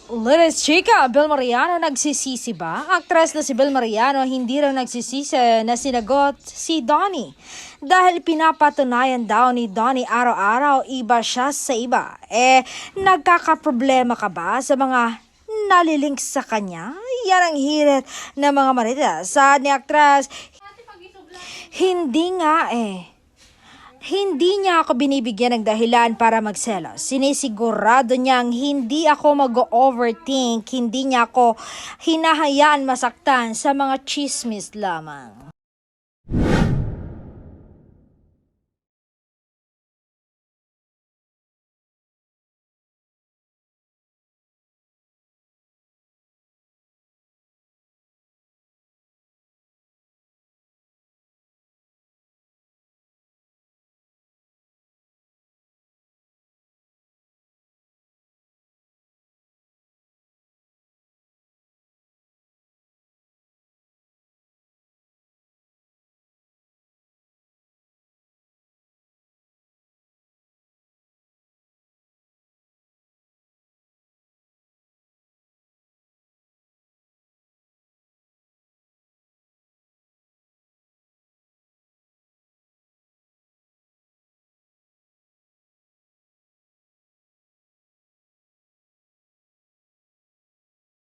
Lilis Chica, Bel Mariano nagsisisi ba? Aktres na si Bel Mariano hindi raw nagsisisi na sinagot si Donnie. Dahil pinapatunayan daw ni Donnie araw-araw iba siya sa iba. Nagkakaproblema ka ba sa mga nalilink sa kanya? Yan ang hirit ng mga marita. Saad ni aktres, hindi nga Hindi niya ako binibigyan ng dahilan para magselos. Sinisigurado niyang hindi ako mag-overthink, hindi niya ako hinahayaan masaktan sa mga chismis lamang.